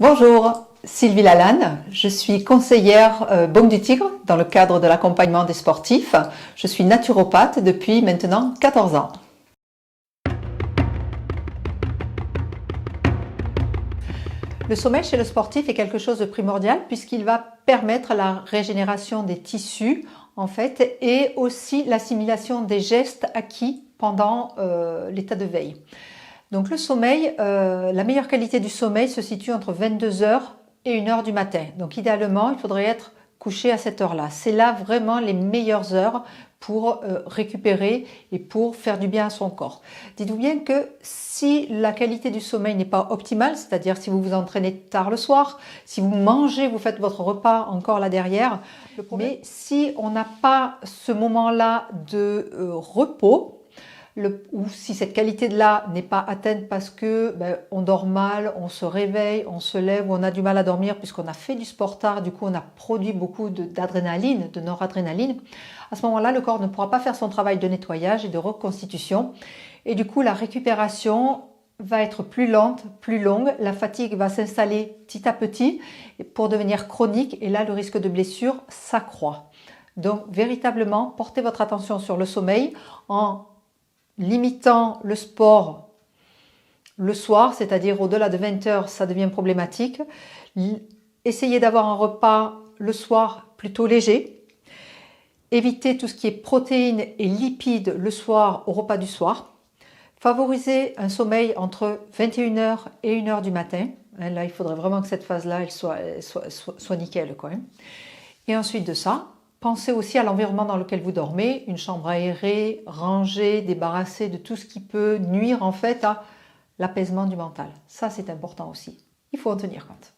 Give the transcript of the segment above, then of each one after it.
Bonjour, Sylvie Lalanne, je suis conseillère Baume du Tigre dans le cadre de l'accompagnement des sportifs. Je suis naturopathe depuis maintenant 14 ans. Le sommeil chez le sportif est quelque chose de primordial puisqu'il va permettre la régénération des tissus en fait et aussi l'assimilation des gestes acquis pendant l'état de veille. Donc le sommeil, la meilleure qualité du sommeil se situe entre 22 heures et 1 heure du matin. Donc idéalement, il faudrait être couché à cette heure-là. C'est là vraiment les meilleures heures pour récupérer et pour faire du bien à son corps. Dites-vous bien que si la qualité du sommeil n'est pas optimale, c'est-à-dire si vous vous entraînez tard le soir, si vous mangez, vous faites votre repas encore là derrière, mais si on n'a pas ce moment-là de repos, ou si cette qualité-là n'est pas atteinte parce que on dort mal, on se réveille, on se lève, ou on a du mal à dormir puisqu'on a fait du sport tard, du coup on a produit beaucoup d'adrénaline, de noradrénaline, à ce moment-là le corps ne pourra pas faire son travail de nettoyage et de reconstitution et du coup la récupération va être plus lente, plus longue, la fatigue va s'installer petit à petit pour devenir chronique et là le risque de blessure s'accroît. Donc véritablement portez votre attention sur le sommeil en limitant le sport le soir, c'est-à-dire au-delà de 20 heures, ça devient problématique. Essayez d'avoir un repas le soir plutôt léger. Évitez tout ce qui est protéines et lipides le soir au repas du soir. Favorisez un sommeil entre 21 heures et 1 heure du matin. Là, il faudrait vraiment que cette phase-là elle soit nickel, quoi. Et ensuite de ça, pensez aussi à l'environnement dans lequel vous dormez, une chambre aérée, rangée, débarrassée de tout ce qui peut nuire en fait à l'apaisement du mental. Ça, c'est important aussi. Il faut en tenir compte.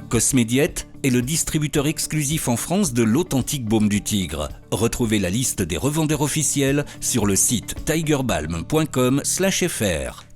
Cosmédiète est le distributeur exclusif en France de l'authentique baume du tigre. Retrouvez la liste des revendeurs officiels sur le site tigerbalm.com/fr.